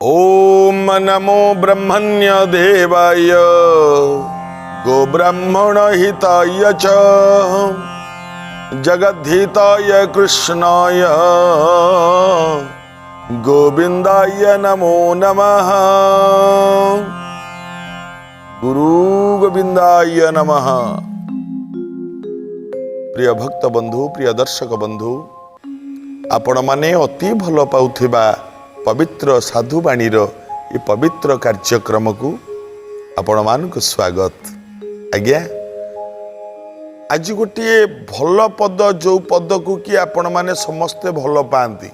ओम नमो ब्रह्मण्य देवाय गोब्राह्मण हिताय च जगद्धिताय कृष्णाय गोविंदाय नमो नमः। गुरु गोविंदाय नमः। प्रिय भक्त बंधु, प्रिय दर्शक बंधु, आपण माने अति भल पाउथिबा पवित्र साधुवाणीर ये पवित्र कार्यक्रम को आपण मानक स्वागत। आज्ञा आज गोटे भल पद जो पद को कि आपण माने समस्ते भल पाती,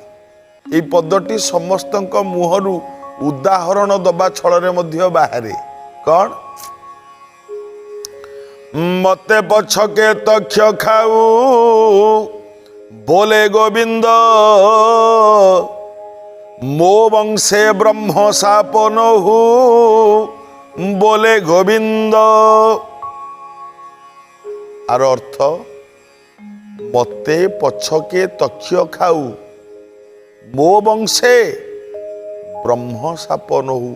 ये पदटी समस्तक मुहरु उदाहरण दबा छल मध्य बाहरे कौन मते पछके तक्ष खाऊ बोले गोविंद मो वंशे ब्रह्म सापन हो बोले गोविंद। आर अर्थ मते पछके तक्ष खाऊ मो वंशे ब्रह्म सापन हो।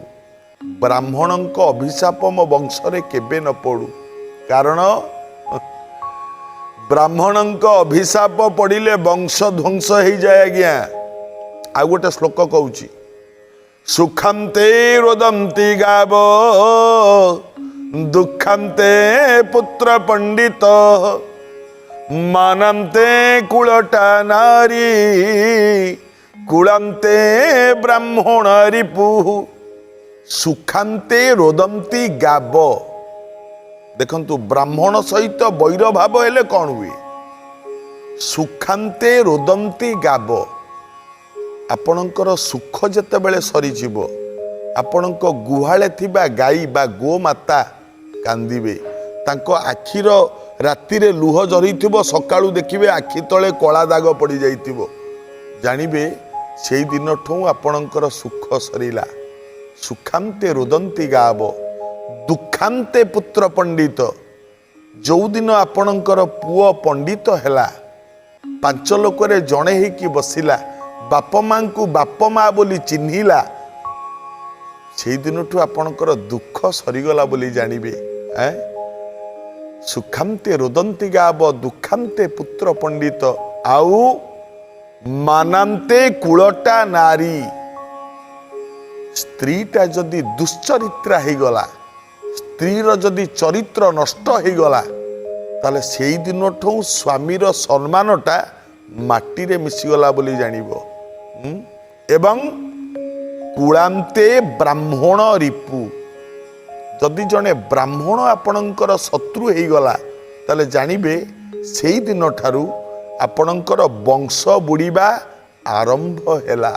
ब्राह्मण अभिशाप मो वंश केबे न पड़ू, कारण ब्राह्मण अभिशाप पड़िले वंश ध्वंस हो जाए। आज्ञा आ गोटे श्लोक कहूँ सुखांते रोदंती गाव दुखांते पुत्र पंडित मानंते कुलटा नारी कुलांते ब्राह्मण रिपु। सुखांते रोदंती गाव, देखंतु ब्राह्मण सहित वैर भाव हेले कौन हुए? सुखांते रोदंती गाव, आपणकर सुख जेतेबेले सरीजिव आपणक गुहाले थिबा गाई बा गोमाता कांदिबे, तांको आखिर रातिरे लुह झरीथिबो, सकाळू देखिबे आखि तळे कला दाग पड़ी जाइथिबो, जानिबे सेई दिनठू आपणकर सुख सरीला। सुखांते रोदंती गाव दुखांते पुत्र पंडित, जो दिन आपणकर पुओ पंडित हैला, पांच लोकरे जणे हेकी बसिला, बाप मां को बाप माँ बोली चिन्हिला, से दिन आपणकर दुख सरीगला बोली जानिबे। सुखांते रोदंती गाव दुखांते पुत्र पंडित आउ मानांते कुलटा नारी। स्त्रीटा जदि दुश्चरित्रा हो गला, स्त्रीर जदि चरित्र नष्ट हो गला, ताले सेई दिनठू स्वामीर सम्मानटा माटी रे मिसिगला बोली जानिबो। एवं कुलांते ब्राह्मण रिपु, जदि जने ब्राह्मण आपणकर शत्रु हो गला, ताले जानिबे सेई दिन ठारू आपणकर वंश बुड़ीबा आरंभ हैला।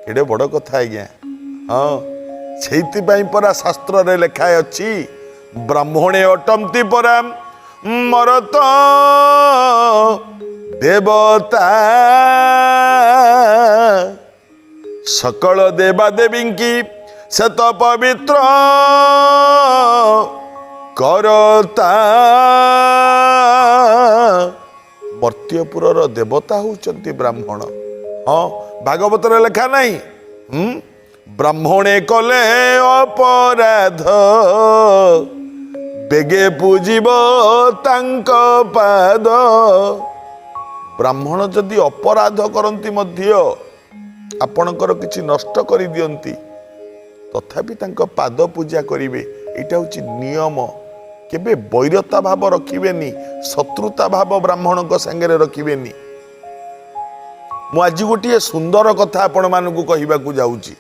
केडे बड़ कथा आज्ञा। हाँ, सेइथिपाई परा शास्त्र रे लेखा अछि ब्राह्मणे अटंती परा मरत देवता सकल देवा देवी की से तो पवित्र करता। मर्त्यपुर देवता होचंती ब्राह्मण। हाँ, भागवत रे लेखा नहीं ब्राह्मणे कले अपराध बेगे पूजिब तांक पाद। ब्राह्मण जदि अपराध करती मध्य आपणकर किछि नष्ट करि दियंती, तथापि तांको पाद पूजा करिवे। एटा होछि नियम। केबे वैरता भाव रखिबेनी, शत्रुता भाव ब्राह्मण संगे रखिबेनी। मु आज गोटे सुंदर कथा आपण मानकु कहिबाकु जाउची।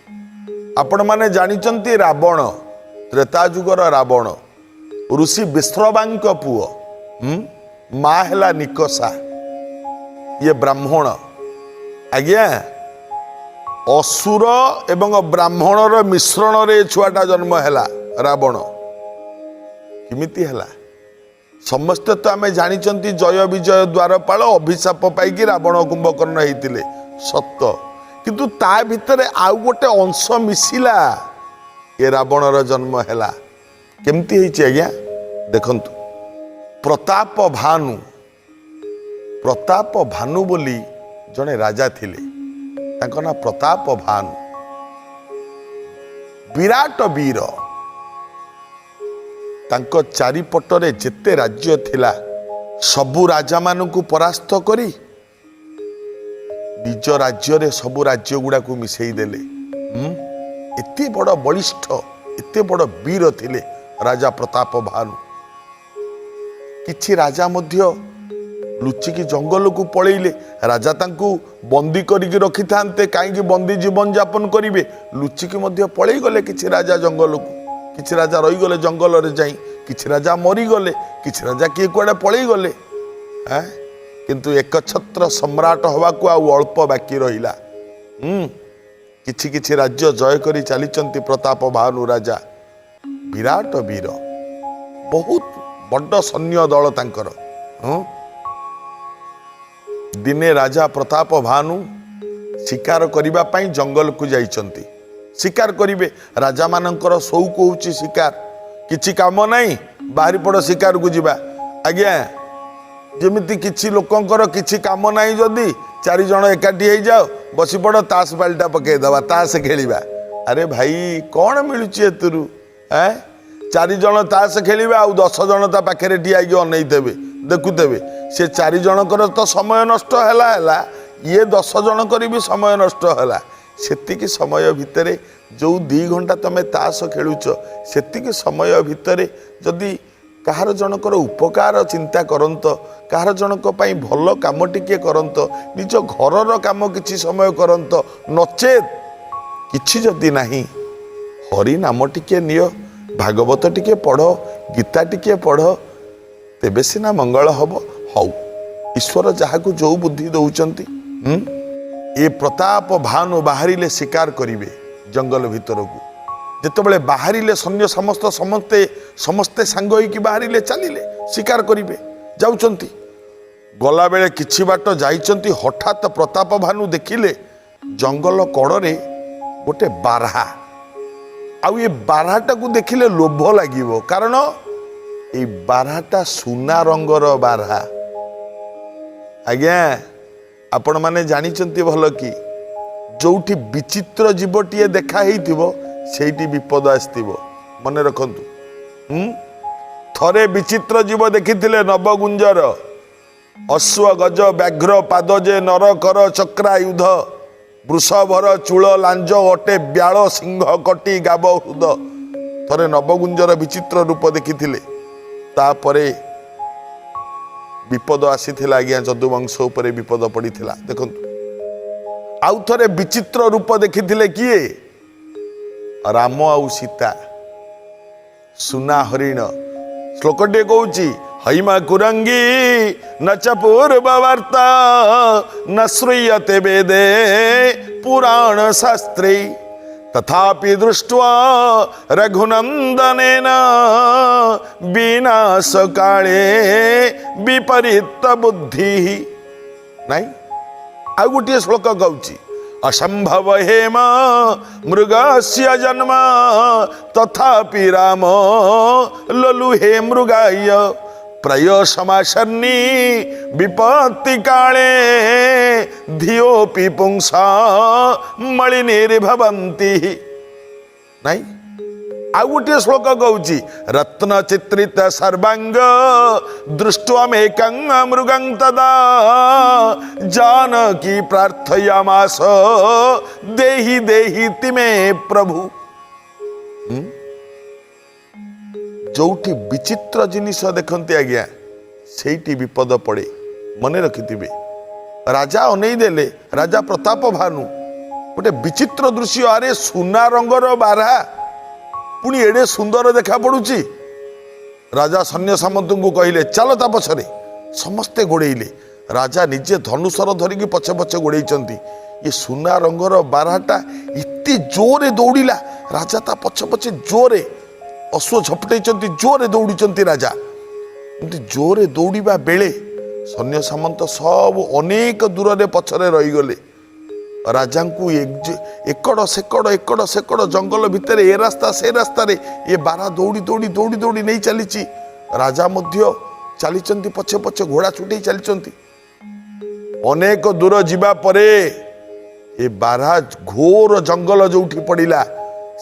आपण माने जानिचंती रावण, त्रेता जुगर रावण ऋषि विश्रवांक पुओ, मा हेला निकषा, ये ब्राह्मण। आज्ञा असुर एवं ब्राह्मणर मिश्रण रे छुआटा जन्म हैला रावण। किमिति हैला समस्ते तो आमे जानिचंती जय विजय द्वारपाल अभिशाप पाइकी रावण कुंभकर्ण हेतिले सत्य, किंतु ता भितरे आउ गोटे अंश मिसिला, ये रावणर जन्म हैला। केमती हेछि आज्ञा देखंतु, प्रताप भानु बोली जने राजा थिले, तांको ना प्रताप भानु। विराट वीर तांको चारिपटरे जेते राज्य थिला सबु राजा मानकु परास्त करी निज राज्य रे सबु राज्य गुड़ा को मिसई देले। एते बड़ बलिष्ठ एते बड़ वीर थिले राजा प्रताप भानु। किछि राजा मध्य लुचिकी जंगल को पलैले राजा तांकु बंदी करिके रखि थांते काईकि बंदी जीवन यापन करिवे लुचिकी मध्य पलै गले। किछि राजा जंगल को किछि राजा रही गले जंगल रे जाई किछि राजा मरी गले किछि राजा किए कुआडे पलै गले। किंतु एकछत्र सम्राट हवा को आ अल्प बाकी रहिला। किछि किछि राज्य जय करी चलीचंती प्रताप भानु राजा विराट वीर बहुत बड़ सैन्य दल तांकर। दिने राजा प्रताप भानु शिकार करिबा पई जंगल को जाइचंती। शिकार करिवे राजा मानकर शौक होउची शिकार किछि काम नाही बाहरी पड़ शिकार को जिबा। आज्ञा जेमिति किछि लोकंकर किछि काम नाही जदी चारि जण एकाठी हो जाओ बसी पड़ तास बालटा पके दबा तास खेलिबा। अरे भाई कौन मिलुची एतुरु चारि जण तास खेलिबा आ 10 जण ता पाखरे ठिया कि अनैतेबे देखुतेबे से चारि जनकर तो समय नष्ट हैला ये 10 जनकर भी समय नष्ट हैला। सेतिकी समय भितरे जो 2 घंटा तमे तास खेलुच सेतिकी समय भितरे जदि कहार जनकर उपकार चिंता करंत कहार जनक पई भल काम टिके करंत निज घरर काम किछि समय करंत नचेत किछि जदि नाही हरि नाम टिके नियो भागवत टिके पढ़ गीता टिके पढ़ तेबे सिना मंगल हब। हौ ईश्वर जहाकू जो बुद्धि दौचंती। ए प्रताप भानु बाहरिले शिकार करिवे जंगल भितर को जेतेबेले बाहरिले सैन्य समस्त समस्ते समस्ते सांग होइकी बाहरिले चलिले शिकार करिवे जाउचंती। गला बेले किछि बाट जाइचंती हठात प्रताप भानु देखिले जंगल कड़े गोटे बारहा आउ ये बारहाटा को देखिले लोभ लागिवो कारण ए बारहाटा सुना रंगर बारहा। आज्ञा आपण माने जानिचंती भल कि जोठी विचित्र जीवटीए देखा हेइथिबो सेठी विपद आस्तिबो मन रखंतु। थरे विचित्र जीव देखिथिले नवगुंजर अश्व गज व्याघ्र पादजे नर कर चक्रायुध वृषभर चूल लांज अटे ब्याल सिंह कटी गाब हृद। थरे नवगुंजर विचित्र रूप देखिथिले तापरे विपद आसीथिला। आज्ञा जदुवंश उपरे विपद पड़ीथिला। देखंतु आउ थरे विचित्र रूप देखिथिले किए राम आउ सीता सुना हरिण। श्लोकटे कहूची हैमा कुरंगी न च पूर्ववर्ता न श्रूयते वेदे पुराण शास्त्रे तथापि दृष्ट्वा रघुनंदनेन विनाश काले विपरीत बुद्धि। नहीं आ गोटे श्लोक कहूची असंभव हेम मृगस्य जन्म तथापि राम ललु हे मृगाय प्रय समासन्नी विपत्ति काले धियोपि पुंसा मलिनीर्भवन्ति। नहीं आ गोटे श्लोक कहूची रत्न चित्रित सर्वांग दृष्ट्वामेकं मृगं तदा जानकी प्रार्थयामास देहि देहि तिमे प्रभु। जोठी विचित्र जिनिस देखते आज्ञा सेठी विपद पड़े मन रखिथिबे। राजा अनेई देले राजा प्रताप भानु गोटे विचित्र दृश्य आरे सुना रंगर बारहा पुणी एडे सुंदर देखा पड़ुची। राजा सैन्य सामंत को कहले चलो ता पछरे समस्ते गोड़ेइले। राजा निजे धनुषर धरिकी पछे पछे गोड़ेइचंती। ये सुना रंगर बारहाटा इति जोरे दौड़िला राजा ता पछे पछे जोरे अश्व झपटेइचंती जोरे दौड़िचंती। राजा एमती जोरे दौड़िबा बेले सैन्य सामंत सब अनेक दूर रे पछरे रही गले। राजा को एकड़ सेकड़ जंगल भितर ए रास्ता से रास्ता रे ये बारहा दौड़ी दौड़ी दौड़ी दौड़ी नहीं चली। राजा मध्य चली पछे पछे घोड़ा छुटे चली। अनेक दूर जीवा परे ए बारहा घोर जंगल जोठी पड़िला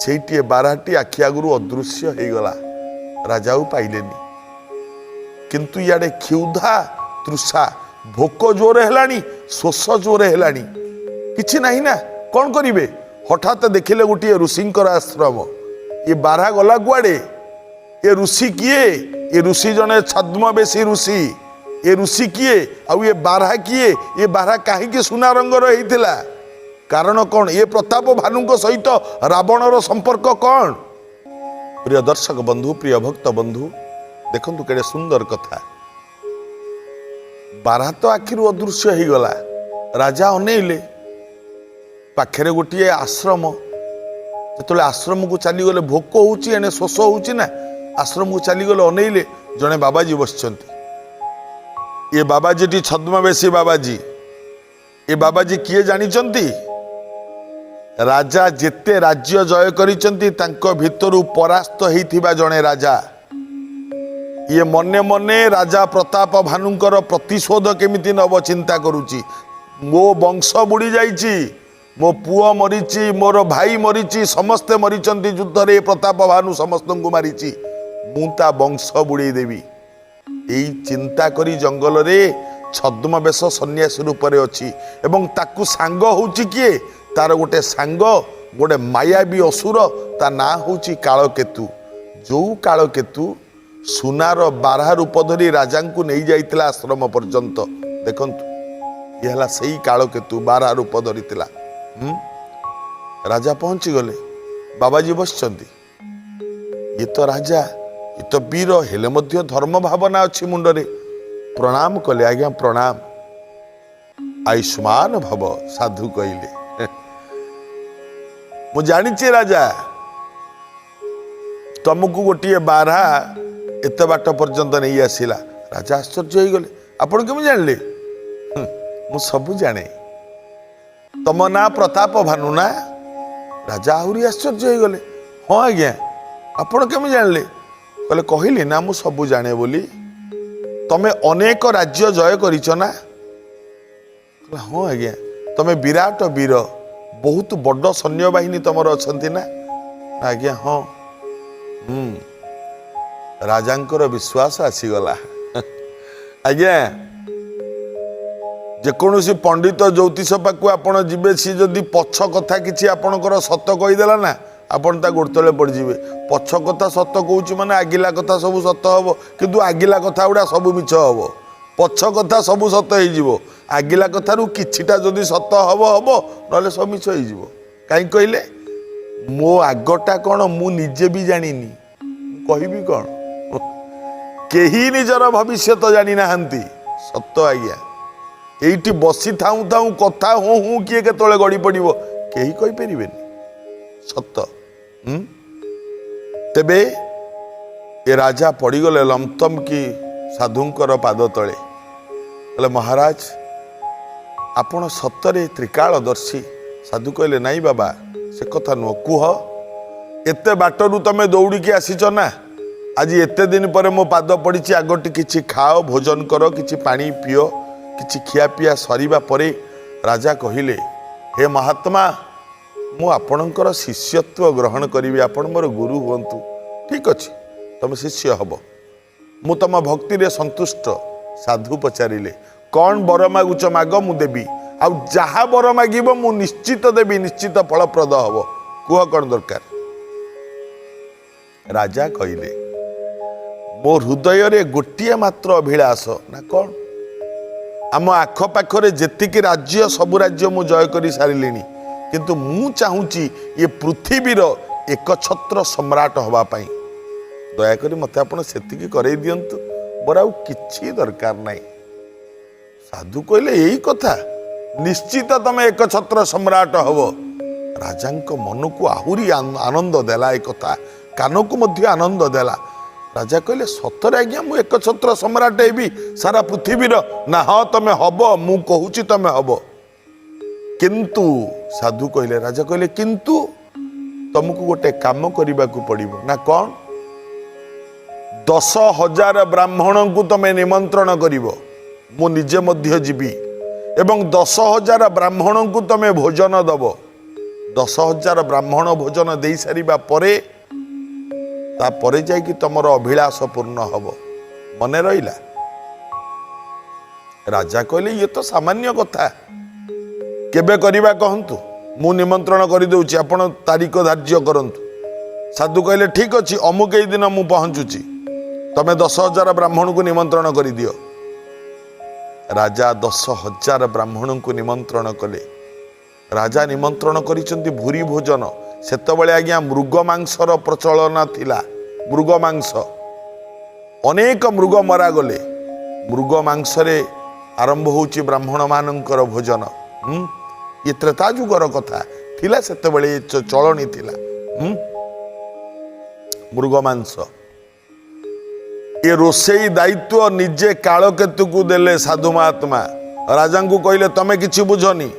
ସେଇଟିଏ ବାରାଟି ଆଖି ଆଗରୁ ଅଦୃଶ୍ୟ ହେଇଗଲା। ରାଜା ଆଉ ପାଇଲେନି। କିନ୍ତୁ ଇଆଡ଼େ କ୍ଷୁଧା ତୃଷା, ଭୋକ ଜୋରେ ହେଲାଣି, ଶୋଷ ଜୋରେ ହେଲାଣି, କିଛି ନାହିଁ ନା, କ'ଣ କରିବେ? ହଠାତ୍ ଦେଖିଲେ ଗୋଟିଏ ଋଷିଙ୍କର ଆଶ୍ରମ। ଏ ବାରହା ଗଲା କୁଆଡ଼େ? ଏ ଋଷି କିଏ? ଏ ଋଷି ଜଣେ ଛଦ୍ମବେଶୀ ଋଷି। ଏ ଋଷି କିଏ? ଆଉ ଏ ବାରହା କିଏ? ଏ ବାରହା କାହିଁକି ସୁନା ରଙ୍ଗର ହେଇଥିଲା? କାରଣ କ'ଣ? ଏ ପ୍ରତାପ ଭାନୁଙ୍କ ସହିତ ରାବଣର ସମ୍ପର୍କ କ'ଣ? ପ୍ରିୟ ଦର୍ଶକ ବନ୍ଧୁ, ପ୍ରିୟ ଭକ୍ତ ବନ୍ଧୁ, ଦେଖନ୍ତୁ କେଡ଼େ ସୁନ୍ଦର କଥା। ବାରହା ତ ଆଖିରୁ ଅଦୃଶ୍ୟ ହେଇଗଲା। ରାଜା ଅନେଇଲେ, ପାଖରେ ଗୋଟିଏ ଆଶ୍ରମ। ଯେତେବେଳେ ଆଶ୍ରମକୁ ଚାଲିଗଲେ, ଭୋକ ହେଉଛି, ଏଣେ ଶୋଷ ହେଉଛି ନା, ଆଶ୍ରମକୁ ଚାଲିଗଲେ, ଅନେଇଲେ, ଜଣେ ବାବାଜୀ ବସିଛନ୍ତି। ଏ ବାବାଜୀଟି ଛଦ୍ମବେଶୀ ବାବାଜୀ। ଏ ବାବାଜୀ କିଏ ଜାଣିଛନ୍ତି? ରାଜା ଯେତେ ରାଜ୍ୟ ଜୟ କରିଛନ୍ତି ତାଙ୍କ ଭିତରୁ ପରାସ୍ତ ହେଇଥିବା ଜଣେ ରାଜା। ଇଏ ମନେ ମନେ ରାଜା ପ୍ରତାପ ଭାନୁଙ୍କର ପ୍ରତିଶୋଧ କେମିତି ନେବ ଚିନ୍ତା କରୁଛି। ମୋ ବଂଶ ବୁଡ଼ି ଯାଇଛି, ମୋ ପୁଅ ମରିଛି, ମୋର ଭାଇ ମରିଛି, ସମସ୍ତେ ମରିଛନ୍ତି ଯୁଦ୍ଧରେ। ପ୍ରତାପ ଭାନୁ ସମସ୍ତଙ୍କୁ ମାରିଛି, ମୁଁ ତା ବଂଶ ବୁଡ଼େଇ ଦେବି। ଏଇ ଚିନ୍ତା କରି ଜଙ୍ଗଲରେ ଛଦ୍ମବେଶ ସନ୍ନ୍ୟାସୀ ରୂପରେ ଅଛି। ଏବଂ ତାକୁ ସାଙ୍ଗ ହେଉଛି କିଏ? ତାର ଗୋଟେ ସାଙ୍ଗ, ଗୋଟେ ମାୟାବୀ ଅସୁର, ତା ନାଁ ହେଉଛି କାଳକେତୁ। ଯେଉଁ କାଳକେତୁ ସୁନାର ବାରହା ରୂପ ଧରି ରାଜାଙ୍କୁ ନେଇଯାଇଥିଲା ଆଶ୍ରମ ପର୍ଯ୍ୟନ୍ତ। ଦେଖନ୍ତୁ, ଇଏ ହେଲା ସେଇ କାଳକେତୁ, ବାରହା ରୂପ ଧରିଥିଲା। ରାଜା ପହଞ୍ଚିଗଲେ, ବାବାଜୀ ବସିଛନ୍ତି। ଇଏ ତ ରାଜା, ଇଏ ତ ବୀର, ହେଲେ ମଧ୍ୟ ଧର୍ମ ଭାବନା ଅଛି ମୁଣ୍ଡରେ। ପ୍ରଣାମ କଲେ। ଆଜ୍ଞା ପ୍ରଣାମ। ଆୟୁଷ୍ମାନ ଭବ, ସାଧୁ କହିଲେ। ମୁଁ ଜାଣିଛି ରାଜା, ତମକୁ ଗୋଟିଏ ବାରହା ଏତେ ବାଟ ପର୍ଯ୍ୟନ୍ତ ନେଇ ଆସିଲା। ରାଜା ଆଶ୍ଚର୍ଯ୍ୟ ହେଇଗଲେ। ଆପଣ କେମିତି ଜାଣିଲେ? ମୁଁ ସବୁ ଜାଣେ। ତମ ନାଁ ପ୍ରତାପ ଭାନୁ ନା? ରାଜା ଆହୁରି ଆଶ୍ଚର୍ଯ୍ୟ ହେଇଗଲେ। ହଁ ଆଜ୍ଞା। ଆପଣ କେମିତି ଜାଣିଲେ? କହିଲେ, କହିଲି ନା ମୁଁ ସବୁ ଜାଣେ ବୋଲି। ତମେ ଅନେକ ରାଜ୍ୟ ଜୟ କରିଛ ନା? କହିଲେ, ହଁ ଆଜ୍ଞା। ତମେ ବିରାଟ ବୀର, ବହୁତ ବଡ଼ ସୈନ୍ୟବାହିନୀ ତମର ଅଛନ୍ତି ନା? ଆଜ୍ଞା ହଁ। ରାଜାଙ୍କର ବିଶ୍ୱାସ ଆସିଗଲା। ଆଜ୍ଞା, ଯେକୌଣସି ପଣ୍ଡିତ ଜ୍ୟୋତିଷ ପାଖକୁ ଆପଣ ଯିବେ, ସିଏ ଯଦି ପଛ କଥା କିଛି ଆପଣଙ୍କର ସତ କହିଦେଲା ନା, ଆପଣ ତା ଗୋଡ଼ ତଳେ ପଡ଼ିଯିବେ। ପଛ କଥା ସତ କହୁଛି ମାନେ ଆଗିଲା କଥା ସବୁ ସତ ହବ, କିନ୍ତୁ ଆଗିଲା କଥା ଗୁଡ଼ା ସବୁ ମିଛ ହବ। ପଛ କଥା ସବୁ ସତ ହେଇଯିବ, ଆଗିଲା କଥାରୁ କିଛିଟା ଯଦି ସତ ହବ ହବ, ନହେଲେ ସବୁ ମିଛ ହେଇଯିବ। କାହିଁକି କହିଲେ? ମୋ ଆଗଟା କ'ଣ ମୁଁ ନିଜେ ବି ଜାଣିନି, କହିବି କ'ଣ? କେହି ନିଜର ଭବିଷ୍ୟତ ଜାଣିନାହାନ୍ତି। ସତ ଆଜ୍ଞା। ଏଇଠି ବସି ଥାଉଁ ଥାଉଁ କଥା ହୁଁ ହୁଁ କିଏ କେତେବେଳେ ଗଡ଼ି ପଡ଼ିବ କେହି କହିପାରିବେନି। ସତ। ତେବେ ଏ ରାଜା ପଡ଼ିଗଲେ ଲମ୍ତମ୍ କି ସାଧୁଙ୍କର ପାଦ ତଳେ। କହିଲେ, ମହାରାଜ ଆପଣ ସତରେ ତ୍ରିକାଳଦର୍ଶୀ? ସାଧୁ କହିଲେ, ନାଇଁ ବାବା, ସେ କଥା ନୁହଁ। କୁହ, ଏତେ ବାଟରୁ ତମେ ଦୌଡ଼ିକି ଆସିଛ ନା? ଆଜି ଏତେ ଦିନ ପରେ ମୋ ପାଦ ପଡ଼ିଛି, ଆଗଟି କିଛି ଖାଅ, ଭୋଜନ କର, କିଛି ପାଣି ପିଅ। କିଛି ଖିଆପିଆ ସରିବା ପରେ ରାଜା କହିଲେ, ହେ ମହାତ୍ମା, ମୁଁ ଆପଣଙ୍କର ଶିଷ୍ୟତ୍ୱ ଗ୍ରହଣ କରିବି, ଆପଣ ମୋର ଗୁରୁ ହୁଅନ୍ତୁ। ଠିକ୍ ଅଛି, ତମେ ଶିଷ୍ୟ ହବ, ମୁଁ ତମ ଭକ୍ତିରେ ସନ୍ତୁଷ୍ଟ। ସାଧୁ ପଚାରିଲେ, କ'ଣ ବର ମାଗୁଛ ମାଗ, ମୁଁ ଦେବି। ଆଉ ଯାହା ବର ମାଗିବ ମୁଁ ନିଶ୍ଚିତ ଦେବି, ନିଶ୍ଚିତ ଫଳପ୍ରଦ ହବ। କୁହ କ'ଣ ଦରକାର? ରାଜା କହିଲେ, ମୋ ହୃଦୟରେ ଗୋଟିଏ ମାତ୍ର ଅଭିଳାଷ। ନା କ'ଣ? ଆମ ଆଖପାଖରେ ଯେତିକି ରାଜ୍ୟ, ସବୁ ରାଜ୍ୟ ମୁଁ ଜୟ କରି ସାରିଲିଣି, କିନ୍ତୁ ମୁଁ ଚାହୁଁଛି ଏ ପୃଥିବୀର ଏକଛତ୍ର ସମ୍ରାଟ ହେବା ପାଇଁ। ଦୟାକରି ମୋତେ ଆପଣ ସେତିକି କରେଇ ଦିଅନ୍ତୁ, ମୋର ଆଉ କିଛି ଦରକାର ନାହିଁ। ସାଧୁ କହିଲେ, ଏଇ କଥା? ନିଶ୍ଚିତ ତମେ ଏକଛତ୍ର ସମ୍ରାଟ ହବ। ରାଜାଙ୍କ ମନକୁ ଆହୁରି ଆନନ୍ଦ ଦେଲା ଏ କଥା, କାନକୁ ମଧ୍ୟ ଆନନ୍ଦ ଦେଲା। ରାଜା କହିଲେ, ସତରେ ଆଜ୍ଞା ମୁଁ ଏକଛତ୍ର ସମ୍ରାଟ ହେବି ସାରା ପୃଥିବୀର? ନା ହଁ, ତମେ ହବ, ମୁଁ କହୁଛି ତମେ ହବ। କିନ୍ତୁ ସାଧୁ କହିଲେ, ରାଜା କହିଲେ, କିନ୍ତୁ ତମକୁ ଗୋଟେ କାମ କରିବାକୁ ପଡ଼ିବ। ନା କ'ଣ? 10,000 ବ୍ରାହ୍ମଣଙ୍କୁ ତମେ ନିମନ୍ତ୍ରଣ କରିବ, ମୁଁ ନିଜେ ମଧ୍ୟ ଯିବି, ଏବଂ 10,000 ବ୍ରାହ୍ମଣଙ୍କୁ ତମେ ଭୋଜନ ଦବ। 10,000 ବ୍ରାହ୍ମଣ ଭୋଜନ ଦେଇ ସାରିବା ପରେ ତାପରେ ଯାଇକି ତମର ଅଭିଳାଷ ପୂର୍ଣ୍ଣ ହବ। ମନେ ରହିଲା? ରାଜା କହିଲେ ଇଏ ତ ସାମାନ୍ୟ କଥା, କେବେ କରିବା କହନ୍ତୁ, ମୁଁ ନିମନ୍ତ୍ରଣ କରିଦେଉଛି, ଆପଣ ତାରିଖ ଧାର୍ଯ୍ୟ କରନ୍ତୁ। ସାଧୁ କହିଲେ ଠିକ ଅଛି, ଅମୁକ ଏଇ ଦିନ ମୁଁ ପହଞ୍ଚୁଛି, ତମେ 10,000 ବ୍ରାହ୍ମଣଙ୍କୁ ନିମନ୍ତ୍ରଣ କରିଦିଅ। ରାଜା 10,000 ବ୍ରାହ୍ମଣଙ୍କୁ ନିମନ୍ତ୍ରଣ କଲେ। ରାଜା ନିମନ୍ତ୍ରଣ କରିଛନ୍ତି ଭୂରି ଭୋଜନ। ସେତେବେଳେ ଆଜ୍ଞା ମୃଗ ମାଂସର ପ୍ରଚଳନ ଥିଲା। ମୃଗ ମାଂସ, ଅନେକ ମୃଗ ମରାଗଲେ। ମୃଗ ମାଂସରେ ଆରମ୍ଭ ହେଉଛି ବ୍ରାହ୍ମଣ ମାନଙ୍କର ଭୋଜନ। ଇଏ ତ୍ରେତା ଯୁଗର କଥା ଥିଲା, ସେତେବେଳେ ଚଳଣି ଥିଲା। ମୃଗ ମାଂସ, ଏ ରୋଷେଇ ଦାୟିତ୍ୱ ନିଜେ କାଳକେତୁକୁ ଦେଲେ ସାଧୁ ମହାତ୍ମା। ରାଜାଙ୍କୁ କହିଲେ ତମେ କିଛି ବୁଝନି,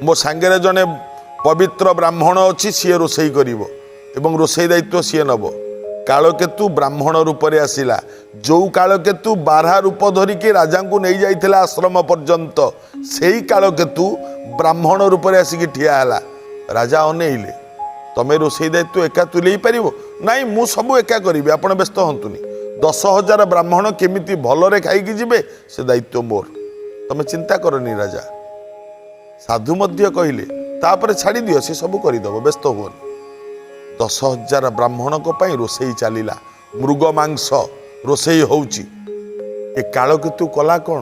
ମୋ ସାଙ୍ଗରେ ଜଣେ ପବିତ୍ର ବ୍ରାହ୍ମଣ ଅଛି, ସିଏ ରୋଷେଇ କରିବ ଏବଂ ରୋଷେଇ ଦାୟିତ୍ୱ ସିଏ ନେବ। କାଳକେତୁ ବ୍ରାହ୍ମଣ ରୂପରେ ଆସିଲା। ଯୋଉ କାଳକେତୁ ବାରହା ରୂପ ଧରିକି ରାଜାଙ୍କୁ ନେଇଯାଇଥିଲା ଆଶ୍ରମ ପର୍ଯ୍ୟନ୍ତ, ସେଇ କାଳକେତୁ ବ୍ରାହ୍ମଣ ରୂପରେ ଆସିକି ଠିଆ ହେଲା। ରାଜା ଅନେଇଲେ, ତମେ ରୋଷେଇ ଦାୟିତ୍ୱ ଏକା ତୁଲେଇ ପାରିବ? ନାଇଁ, ମୁଁ ସବୁ ଏକା କରିବି, ଆପଣ ବ୍ୟସ୍ତ ହୁଅନ୍ତୁନି। 10,000 ବ୍ରାହ୍ମଣ କେମିତି ଭଲରେ ଖାଇକି ଯିବେ ସେ ଦାୟିତ୍ୱ ମୋର, ତମେ ଚିନ୍ତା କରନି ରାଜା। ସାଧୁ ମଧ୍ୟ କହିଲେ ତାପରେ ଛାଡ଼ିଦିଅ, ସେ ସବୁ କରିଦେବ, ବ୍ୟସ୍ତ ହୁଅନି। 10,000 ବ୍ରାହ୍ମଣଙ୍କ ପାଇଁ ରୋଷେଇ ଚାଲିଲା। ମୃଗ ମାଂସ ରୋଷେଇ ହେଉଛି। ଏ କାଳକେତୁ କଲା କ'ଣ?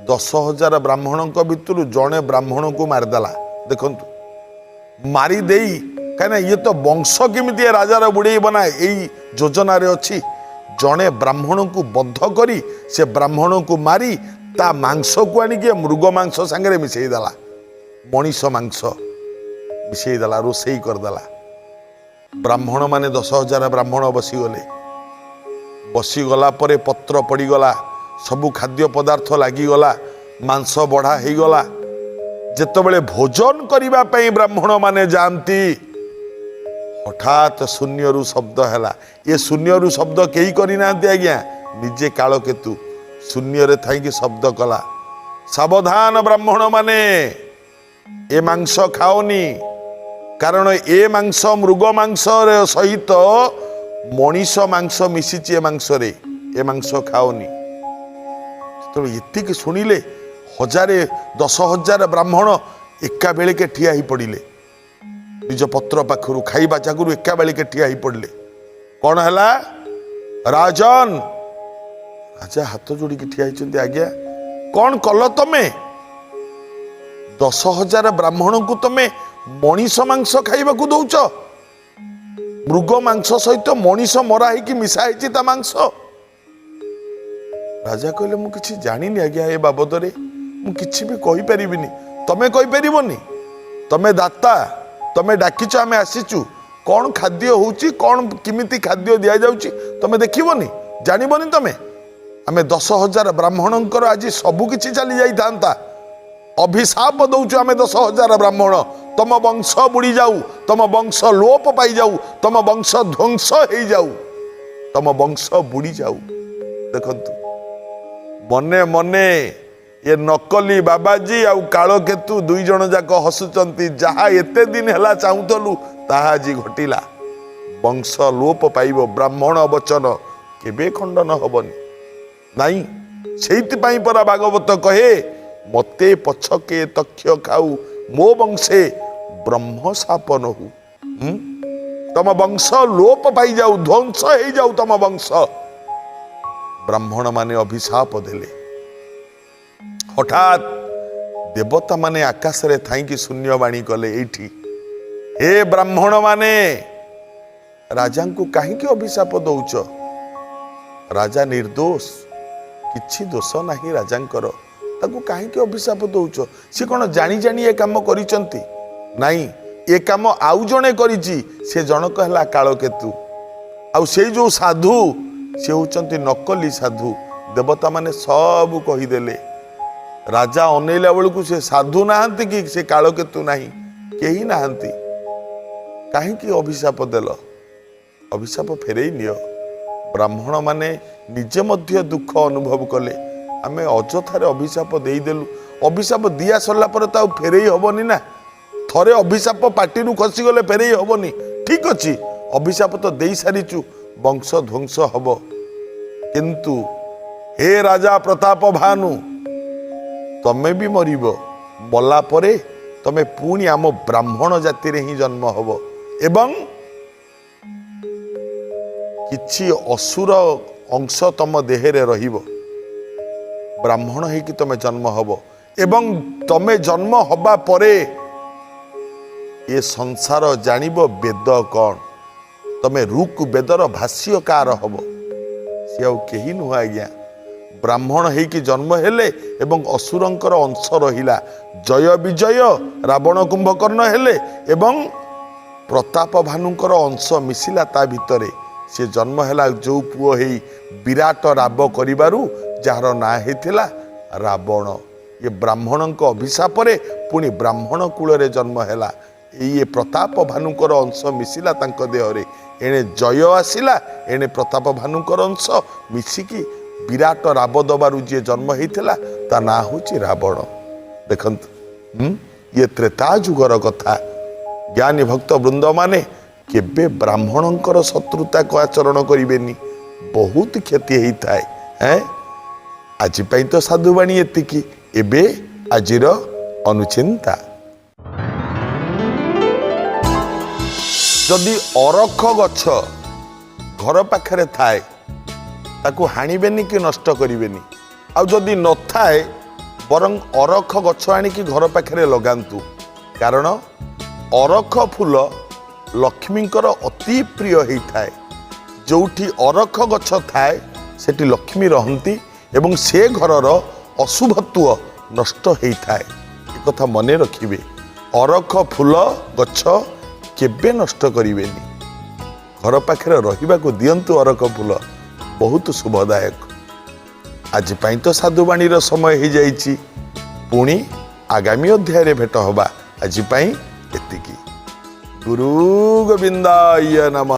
10,000 ବ୍ରାହ୍ମଣଙ୍କ ଭିତରୁ ଜଣେ ବ୍ରାହ୍ମଣଙ୍କୁ ମାରିଦେଲା। ଦେଖନ୍ତୁ, ମାରିଦେଇ, କାହିଁକିନା ଇଏ ତ ବଂଶ କେମିତି ରାଜାର ବୁଡ଼େଇବ ନା, ଏଇ ଯୋଜନାରେ ଅଛି। ଜଣେ ବ୍ରାହ୍ମଣଙ୍କୁ ବଦ୍ଧ କରି ସେ ବ୍ରାହ୍ମଣଙ୍କୁ ମାରି ତା ମାଂସକୁ ଆଣିକି ମୃଗ ମାଂସ ସାଙ୍ଗରେ ମିଶେଇ ଦେଲା। ମଣିଷ ମାଂସ ମିଶେଇ ଦେଲା, ରୋଷେଇ କରିଦେଲା। ବ୍ରାହ୍ମଣ ମାନେ 10,000 ବ୍ରାହ୍ମଣ ବସିଗଲେ। ବସିଗଲା ପରେ ପତ୍ର ପଡ଼ିଗଲା, ସବୁ ଖାଦ୍ୟ ପଦାର୍ଥ ଲାଗିଗଲା, ମାଂସ ବଢ଼ା ହେଇଗଲା। ଯେତେବେଳେ ଭୋଜନ କରିବା ପାଇଁ ବ୍ରାହ୍ମଣ ମାନେ ଯାଆନ୍ତି, ହଠାତ୍ ଶୂନ୍ୟରୁ ଶବ୍ଦ ହେଲା। ଏ ଶୂନ୍ୟରୁ ଶବ୍ଦ କେହି କରିନାହାନ୍ତି ଆଜ୍ଞା, ନିଜେ କାଳକେତୁ ଶୂନ୍ୟରେ ଥାଇକି ଶବ୍ଦ କଲା, ସାବଧାନ ବ୍ରାହ୍ମଣ ମାନେ, ଏ ମାଂସ ଖାଓନି, କାରଣ ଏ ମାଂସ ମୃଗ ମାଂସ ସହିତ ମଣିଷ ମାଂସ ମିଶିଛି ଏ ମାଂସରେ, ଏ ମାଂସ ଖାଓନି। ଯେତେବେଳେ ଏତିକି ଶୁଣିଲେ 10,000 ବ୍ରାହ୍ମଣ ଏକା ବେଳକେ ଠିଆ ହେଇ ପଡ଼ିଲେ। ନିଜ ପତ୍ର ପାଖରୁ ଖାଇବା ଜାଗରୁ ଏକା ବେଳକେ ଠିଆ ହେଇ ପଡ଼ିଲେ। କ'ଣ ହେଲା? ରାଜନ, ରାଜା ହାତ ଯୋଡ଼ିକି ଠିଆ ହେଇଛନ୍ତି। ଆଜ୍ଞା, କ'ଣ କଲ ତମେ? 10,000 ବ୍ରାହ୍ମଣଙ୍କୁ ତମେ ମଣିଷ ମାଂସ ଖାଇବାକୁ ଦଉଛ? ମୃଗ ମାଂସ ସହିତ ମଣିଷ ମରା ହେଇକି ମିଶା ହେଇଛି ତା ମାଂସ। ରାଜା କହିଲେ ମୁଁ କିଛି ଜାଣିନି ଆଜ୍ଞା, ଏ ବାବଦରେ ମୁଁ କିଛି ବି କହିପାରିବିନି। ତମେ କହିପାରିବନି? ତମେ ଦାତା, ତମେ ଡାକିଛ, ଆମେ ଆସିଛୁ। କ'ଣ ଖାଦ୍ୟ ହେଉଛି, କ'ଣ କେମିତି ଖାଦ୍ୟ ଦିଆଯାଉଛି ତମେ ଦେଖିବନି, ଜାଣିବନି ତମେ? ଆମେ 10,000 ବ୍ରାହ୍ମଣଙ୍କର ଆଜି ସବୁ କିଛି ଚାଲି ଯାଇଥାନ୍ତା। ଅଭିଶାପ ଦଉଛୁ ଆମେ 10,000 ବ୍ରାହ୍ମଣ, ତମ ବଂଶ ବୁଡ଼ି ଯାଉ, ତମ ବଂଶ ଲୋପ ପାଇଯାଉ, ତମ ବଂଶ ଧ୍ୱଂସ ହେଇଯାଉ, ତମ ବଂଶ ବୁଡ଼ି ଯାଉ। ଦେଖନ୍ତୁ, ମନେ ମନେ ଏ ନକଲି ବାବାଜୀ ଆଉ କାଳକେତୁ ଦୁଇ ଜଣ ଯାକ ହସୁଛନ୍ତି। ଯାହା ଏତେ ଦିନ ହେଲା ଚାହୁଁଥିଲୁ ତାହା ଆଜି ଘଟିଲା। ବଂଶ ଲୋପ ପାଇବ, ବ୍ରାହ୍ମଣ ବଚନ କେବେ ଖଣ୍ଡନ ହବନି। ନାଇଁ, ସେଇଥିପାଇଁ ପରା ଭାଗବତ କହେ, ମତେ ପଛକେ ତକ୍ଷ ଖାଉ, ମୋ ବଂଶେ ବ୍ରହ୍ମ ଶାପ ନହୁ। ତମ ବଂଶ ଲୋପ ପାଇଯାଉ, ଧ୍ୱଂସ ହେଇଯାଉ ତମ ବଂଶ। ବ୍ରାହ୍ମଣ ମାନେ ଅଭିଶାପ ଦେଲେ। ହଠାତ୍ ଦେବତା ମାନେ ଆକାଶରେ ଥାଇକି ଶୂନ୍ୟବାଣୀ କଲେ, ଏଇଠି, ହେ ବ୍ରାହ୍ମଣ ମାନେ, ରାଜାଙ୍କୁ କାହିଁକି ଅଭିଶାପ ଦଉଛ? ରାଜା ନିର୍ଦୋଷ, କିଛି ଦୋଷ ନାହିଁ ରାଜାଙ୍କର, ତାକୁ କାହିଁକି ଅଭିଶାପ ଦଉଛ? ସେ କ'ଣ ଜାଣି ଜାଣି ଏ କାମ କରିଛନ୍ତି? ନାଇଁ, ଏ କାମ ଆଉ ଜଣେ କରିଛି। ସେ ଜଣକ ହେଲା କାଳକେତୁ। ଆଉ ସେଇ ଯୋଉ ସାଧୁ, ସେ ହଉଛନ୍ତି ନକଲି ସାଧୁ। ଦେବତା ମାନେ ସବୁ କହିଦେଲେ। ରାଜା ଅନେଇଲା ବେଳକୁ ସେ ସାଧୁ ନାହାନ୍ତି କି ସେ କାଳକେତୁ ନାହିଁ, କେହି ନାହାନ୍ତି। କାହିଁକି ଅଭିଶାପ ଦେଲ? ଅଭିଶାପ ଫେରେଇ ନିଅ। ବ୍ରାହ୍ମଣ ମାନେ ନିଜେ ମଧ୍ୟ ଦୁଃଖ ଅନୁଭବ କଲେ। ଆମେ ଅଯଥାରେ ଅଭିଶାପ ଦେଇଦେଲୁ। ଅଭିଶାପ ଦିଆ ସରିଲା ପରେ ତ ଆଉ ଫେରେଇ ହବନି ନା। थरे अभिशाप पार्टी खसीगले फेरई हेनी ठीक अच्छे अभिशाप तो दे सारीचु वंश ध्वंस हम किंतु हे राजा प्रताप भानु तमे भी मरिब मला परे तमे पुणी आम ब्राह्मण जाति रे ही जन्म हब एवं किछि असुर अंश तम देहरे रहिब ब्राह्मण है कि तमे जन्म हब एवं तमे जन्म हबा परे ये संसार जानिब वेद कौन तमे रुक वेदर भाष्य कार हब सी आउ केही नुह आज्ञा ब्राह्मण है कि जन्म हेले एवं असुरंकर अंश रहिला जय विजय रावण कुंभकर्ण हेले एवं प्रताप भानुंकर अंश मिसिला ता भितरे से जन्म हेला जो पुओ हे विराट राव करिबारु जार ना हेतिला रावण ये ब्राह्मण अभिशाप रे पुणी ब्राह्मण कूल रे जन्म हेला ये प्रताप भानुकर अंश मिसिला तांको देहरे एणे जय आसिला एणे प्रताप भानुकर अंश मिसिकी विराट राव दबारु जे जन्म हेतिला ता ना होची रावण देखंतु ये त्रेता जुगर कथा ज्ञानी भक्त वृंद माने केबे ब्राह्मणंकर शत्रुता को आचरण करिवेनी बहुत क्षति होता है आज तो साधुवाणी एतिकी एबे आजिर अनुचिंता जदि अरख गछ घर पाखरे थाए ताकू हाणिबेनी कि नष्ट करिवेनी आ जदि न थाए बरं अरख गछ आनिकी घर पाखरे लगांतु कारण अरख फूल लक्ष्मींकर अति प्रिय होता है जोठी अरख गछ थाए सेठी लक्ष्मी रहंती एवं से घरर अशुभत्व नष्ट होता है एक कथा मने रखिबे अरख फूल गछ केबे नष्ट करिवेनी घर पाखरे रहिबा को दियंतु अरख फूल बहुत शुभदायक आज पाई तो साधुवाणी समय हो जाइछि पुणी आगामी अध्याय रे भेट होबा आज पाई एतिकी गुरु गोविंदाय नमः।